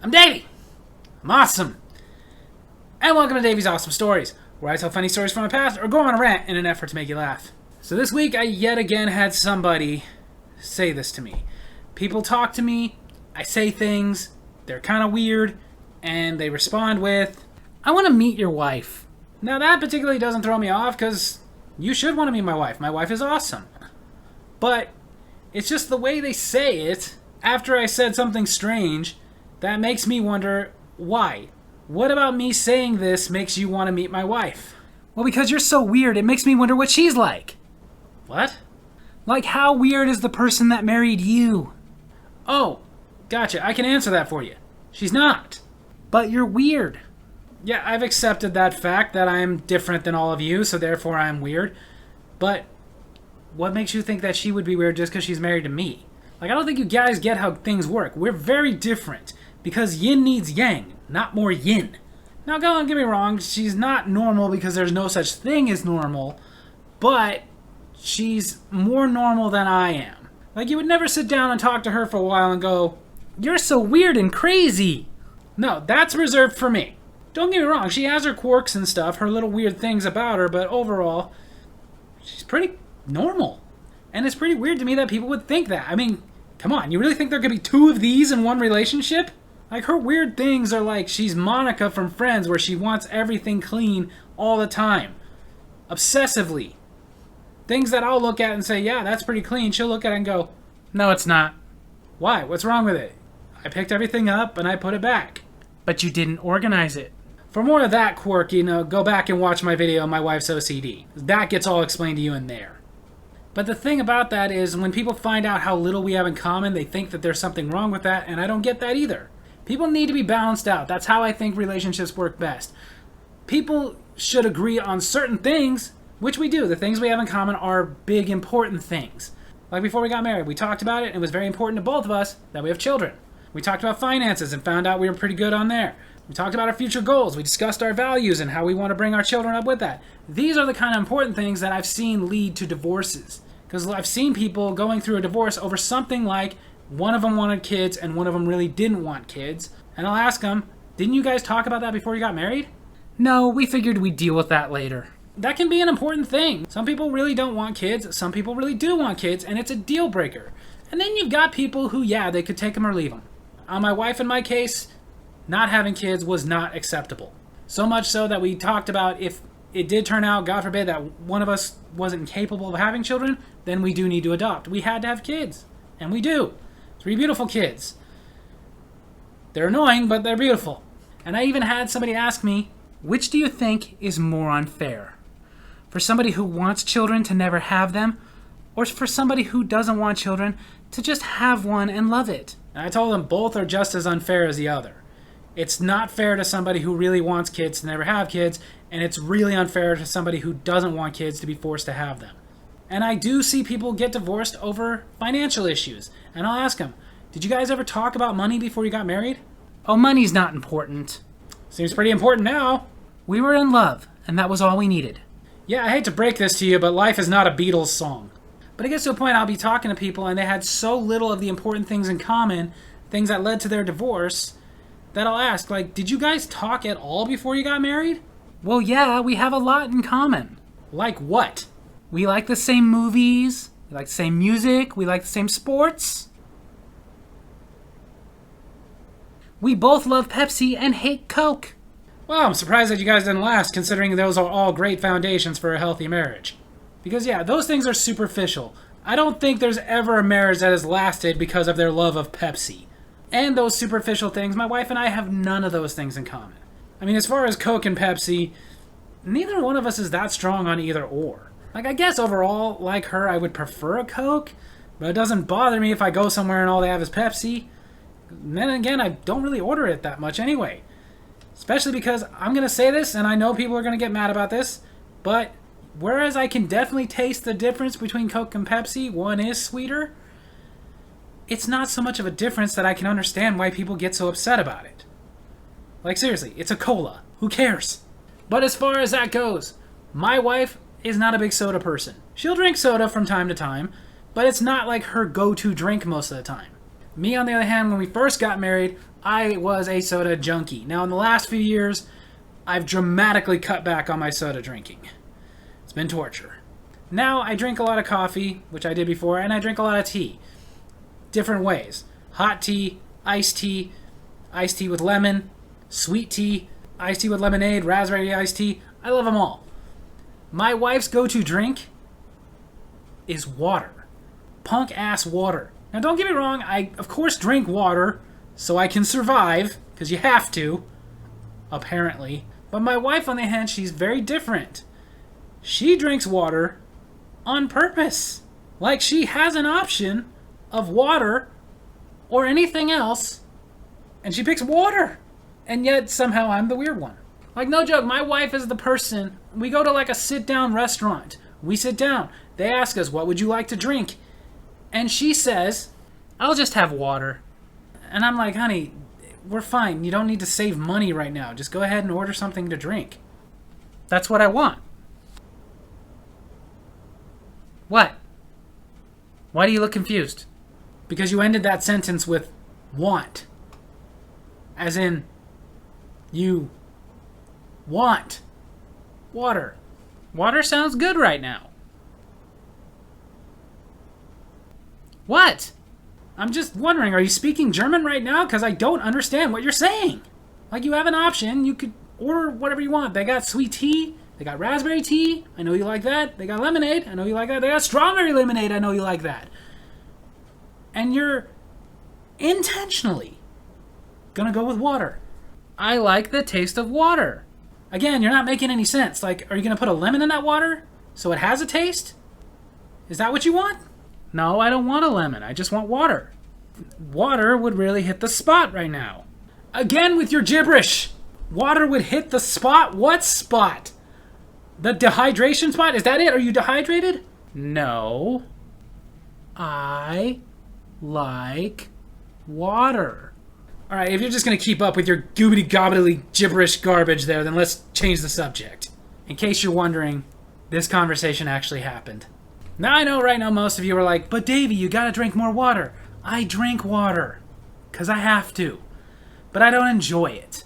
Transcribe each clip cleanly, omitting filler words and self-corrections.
I'm Davy. I'm awesome. And welcome to Davy's Awesome Stories, where I tell funny stories from my past or go on a rant in an effort to make you laugh. So this week I yet again had somebody say this to me. People talk to me, I say things, they're kind of weird, and they respond with, I want to meet your wife. Now that particularly doesn't throw me off because you should want to meet my wife. My wife is awesome. But it's just the way they say it after I said something strange that makes me wonder why. What about me saying this makes you want to meet my wife? Well, because you're so weird, it makes me wonder what she's like. What? Like, how weird is the person that married you? Oh, gotcha. I can answer that for you. She's not. But you're weird. Yeah, I've accepted that fact that I'm different than all of you, so therefore I'm weird. But what makes you think that she would be weird just because she's married to me? Like, I don't think you guys get how things work. We're very different. Because yin needs yang, not more yin. Now, don't get me wrong, she's not normal because there's no such thing as normal, but she's more normal than I am. Like, you would never sit down and talk to her for a while and go, you're so weird and crazy. No, that's reserved for me. Don't get me wrong, she has her quirks and stuff, her little weird things about her, but overall, she's pretty normal. And it's pretty weird to me that people would think that. I mean, come on, you really think there could be two of these in one relationship? Like, her weird things are like she's Monica from Friends, where she wants everything clean all the time. Obsessively. Things that I'll look at and say, yeah, that's pretty clean. She'll look at it and go, no, it's not. Why? What's wrong with it? I picked everything up and I put it back. But you didn't organize it. For more of that quirk, go back and watch my video on my wife's OCD. That gets all explained to you in there. But the thing about that is, when people find out how little we have in common, they think that there's something wrong with that, and I don't get that either. People need to be balanced out. That's how I think relationships work best. People should agree on certain things, which we do. The things we have in common are big, important things. Like before we got married, we talked about it, and it was very important to both of us that we have children. We talked about finances and found out we were pretty good on there. We talked about our future goals. We discussed our values and how we want to bring our children up with that. These are the kind of important things that I've seen lead to divorces. Because I've seen people going through a divorce over something like one of them wanted kids and one of them really didn't want kids. And I'll ask them, didn't you guys talk about that before you got married? No, we figured we'd deal with that later. That can be an important thing. Some people really don't want kids. Some people really do want kids, and it's a deal breaker. And then you've got people who, yeah, they could take them or leave them. On my wife and my case, not having kids was not acceptable. So much so that we talked about if it did turn out, God forbid, that one of us wasn't capable of having children, then we do need to adopt. We had to have kids. And we do. 3 beautiful kids. They're annoying, but they're beautiful. And I even had somebody ask me, which do you think is more unfair? For somebody who wants children to never have them, or for somebody who doesn't want children to just have one and love it? And I told them both are just as unfair as the other. It's not fair to somebody who really wants kids to never have kids, and it's really unfair to somebody who doesn't want kids to be forced to have them. And I do see people get divorced over financial issues. And I'll ask them, did you guys ever talk about money before you got married? Oh, money's not important. Seems pretty important now. We were in love, and that was all we needed. Yeah, I hate to break this to you, but life is not a Beatles song. But it gets to a point I'll be talking to people, and they had so little of the important things in common, things that led to their divorce, that I'll ask, like, did you guys talk at all before you got married? Well, yeah, we have a lot in common. Like what? We like the same movies, we like the same music, we like the same sports. We both love Pepsi and hate Coke. Well, I'm surprised that you guys didn't last, considering those are all great foundations for a healthy marriage. Because yeah, those things are superficial. I don't think there's ever a marriage that has lasted because of their love of Pepsi. And those superficial things, my wife and I have none of those things in common. I mean, as far as Coke and Pepsi, neither one of us is that strong on either or. Like, I guess overall, like her, I would prefer a Coke, but it doesn't bother me if I go somewhere and all they have is Pepsi. And then again, I don't really order it that much anyway. Especially because I'm going to say this, and I know people are going to get mad about this, but whereas I can definitely taste the difference between Coke and Pepsi, one is sweeter, it's not so much of a difference that I can understand why people get so upset about it. Like, seriously, it's a cola. Who cares? But as far as that goes, my wife is not a big soda person. She'll drink soda from time to time, but it's not like her go-to drink most of the time. Me, on the other hand, when we first got married, I was a soda junkie. Now, in the last few years, I've dramatically cut back on my soda drinking. It's been torture. Now, I drink a lot of coffee, which I did before, and I drink a lot of tea. Different ways. Hot tea, iced tea with lemon, sweet tea, iced tea with lemonade, raspberry iced tea. I love them all. My wife's go-to drink is water. Punk-ass water. Now, don't get me wrong, I, of course, drink water so I can survive, because you have to, apparently. But my wife, on the other hand, she's very different. She drinks water on purpose. Like, she has an option of water or anything else, and she picks water. And yet, somehow, I'm the weird one. Like, no joke, my wife is the person, we go to like a sit-down restaurant. We sit down. They ask us, what would you like to drink? And she says, I'll just have water. And I'm like, honey, we're fine. You don't need to save money right now. Just go ahead and order something to drink. That's what I want. What? Why do you look confused? Because you ended that sentence with want. As in, you want water. Water sounds good right now. What? I'm just wondering, are you speaking German right now? Because I don't understand what you're saying. Like, you have an option. You could order whatever you want. They got sweet tea. They got raspberry tea. I know you like that. They got lemonade. I know you like that. They got strawberry lemonade. I know you like that. And you're intentionally gonna go with water. I like the taste of water. Again, you're not making any sense. Like, are you gonna put a lemon in that water so it has a taste? Is that what you want? No, I don't want a lemon. I just want water. Water would really hit the spot right now. Again with your gibberish. Water would hit the spot? What spot? The dehydration spot? Is that it? Are you dehydrated? No. I like water. Alright, if you're just going to keep up with your goobity-gobbity gibberish garbage there, then let's change the subject. In case you're wondering, this conversation actually happened. Now I know right now most of you are like, but Davey, you gotta drink more water. I drink water. Because I have to. But I don't enjoy it.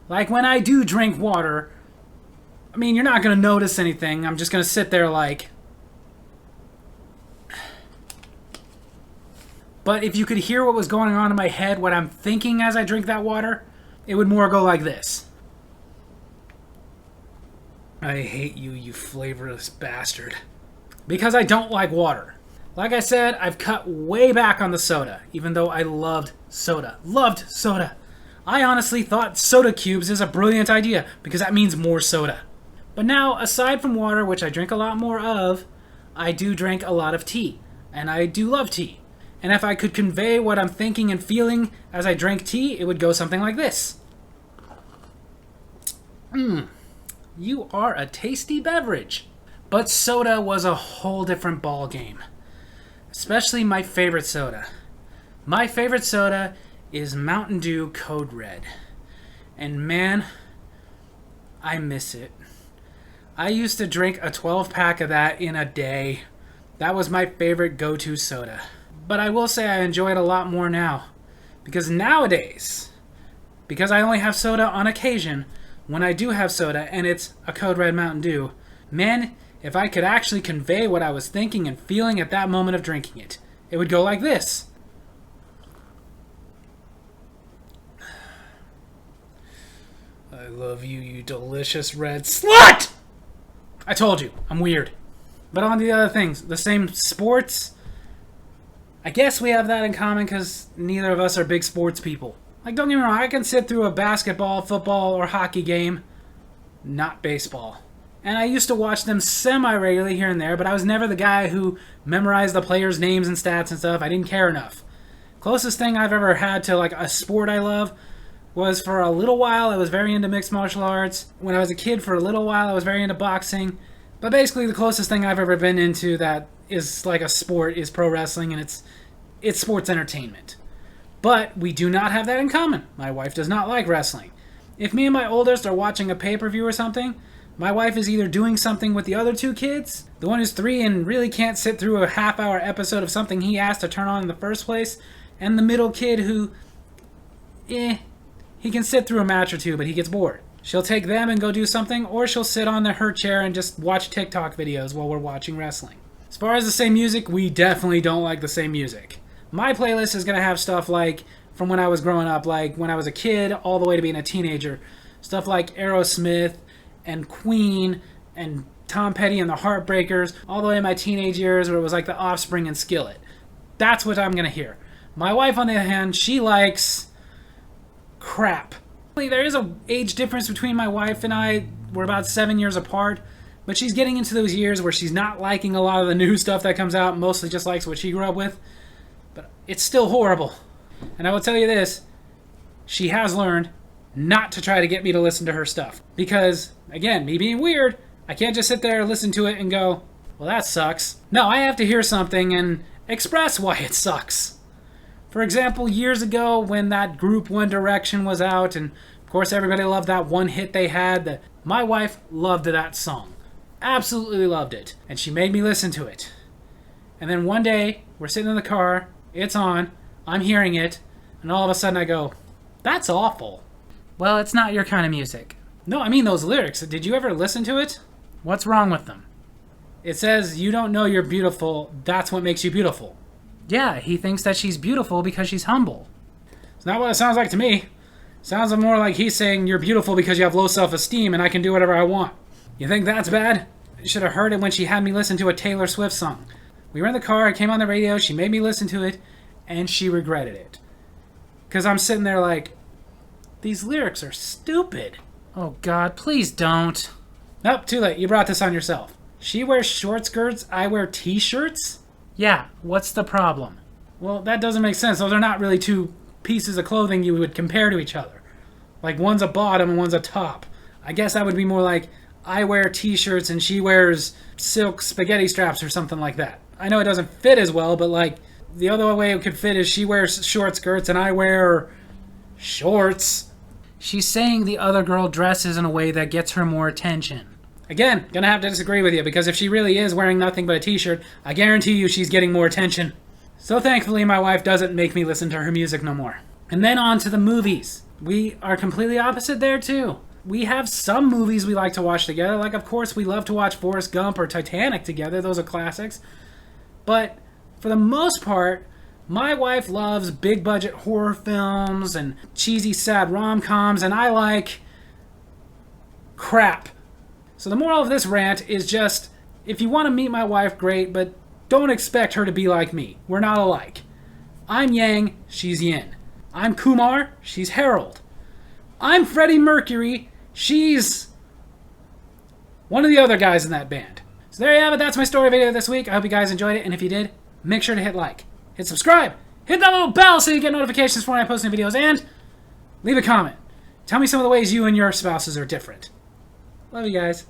Like, when I do drink water, I mean, you're not going to notice anything. I'm just going to sit there like... But if you could hear what was going on in my head, what I'm thinking as I drink that water, it would more go like this. I hate you, you flavorless bastard. Because I don't like water. Like I said, I've cut way back on the soda, even though I loved soda. Loved soda. I honestly thought soda cubes is a brilliant idea, because that means more soda. But now, aside from water, which I drink a lot more of, I do drink a lot of tea. And I do love tea. And if I could convey what I'm thinking and feeling as I drank tea, it would go something like this. You are a tasty beverage. But soda was a whole different ball game. Especially my favorite soda. My favorite soda is Mountain Dew Code Red. And man, I miss it. I used to drink a 12-pack of that in a day. That was my favorite go-to soda. But I will say I enjoy it a lot more now. Because nowadays, because I only have soda on occasion, when I do have soda and it's a Code Red Mountain Dew, man, if I could actually convey what I was thinking and feeling at that moment of drinking it, it would go like this. I love you, you delicious red slut! I told you, I'm weird. But on the other things, the same sports, I guess we have that in common because neither of us are big sports people. Like, don't get me wrong, I can sit through a basketball, football, or hockey game, not baseball. And I used to watch them semi-regularly here and there, but I was never the guy who memorized the players' names and stats and stuff. I didn't care enough. Closest thing I've ever had to like a sport I love was for a little while I was very into mixed martial arts. When I was a kid, for a little while I was very into boxing. But basically the closest thing I've ever been into that is like a sport is pro wrestling, and it's sports entertainment. But we do not have that in common. My wife does not like wrestling. If me and my oldest are watching a pay-per-view or something, my wife is either doing something with the other two kids, the one who's 3 and really can't sit through a half-hour episode of something he asked to turn on in the first place, and the middle kid who, he can sit through a match or two, but he gets bored. She'll take them and go do something, or she'll sit on her chair and just watch TikTok videos while we're watching wrestling. As far as the same music, we definitely don't like the same music. My playlist is going to have stuff like from when I was growing up, like when I was a kid all the way to being a teenager. Stuff like Aerosmith and Queen and Tom Petty and the Heartbreakers, all the way in my teenage years where it was like The Offspring and Skillet. That's what I'm going to hear. My wife, on the other hand, she likes crap. There is an age difference between my wife and I. We're about 7 years apart, but she's getting into those years where she's not liking a lot of the new stuff that comes out, mostly just likes what she grew up with. But it's still horrible. And I will tell you this, she has learned not to try to get me to listen to her stuff. Because, again, me being weird, I can't just sit there and listen to it and go, well, that sucks. No, I have to hear something and express why it sucks. For example, years ago when that group One Direction was out, and of course everybody loved that one hit they had, my wife loved that song. Absolutely loved it. And she made me listen to it. And then one day, we're sitting in the car, it's on, I'm hearing it, and all of a sudden I go, that's awful. Well, it's not your kind of music. No, I mean those lyrics. Did you ever listen to it? What's wrong with them? It says, you don't know you're beautiful, that's what makes you beautiful. Yeah, he thinks that she's beautiful because she's humble. It's not what it sounds like to me. Sounds more like he's saying you're beautiful because you have low self-esteem and I can do whatever I want. You think that's bad? You should have heard it when she had me listen to a Taylor Swift song. We were in the car, it came on the radio, she made me listen to it, and she regretted it. Because I'm sitting there like, these lyrics are stupid. Oh God, please don't. Nope, too late. You brought this on yourself. She wears short skirts, I wear t-shirts? Yeah, what's the problem? Well, that doesn't make sense. Those are not really two pieces of clothing you would compare to each other. Like one's a bottom and one's a top. I guess that would be more like I wear t-shirts and she wears silk spaghetti straps or something like that. I know it doesn't fit as well, but like the other way it could fit is she wears short skirts and I wear shorts. She's saying the other girl dresses in a way that gets her more attention. Again, gonna have to disagree with you, because if she really is wearing nothing but a t-shirt, I guarantee you she's getting more attention. So thankfully my wife doesn't make me listen to her music no more. And then on to the movies. We are completely opposite there too. We have some movies we like to watch together, like of course we love to watch Forrest Gump or Titanic together, those are classics. But for the most part, my wife loves big budget horror films and cheesy sad rom-coms, and I like crap. So the moral of this rant is just, if you want to meet my wife, great, but don't expect her to be like me. We're not alike. I'm Yang, she's Yin. I'm Kumar, she's Harold. I'm Freddie Mercury, she's one of the other guys in that band. So there you have it, that's my story video this week. I hope you guys enjoyed it, and if you did, make sure to hit like, hit subscribe, hit that little bell so you get notifications for when I post new videos, and leave a comment. Tell me some of the ways you and your spouses are different. Love you guys.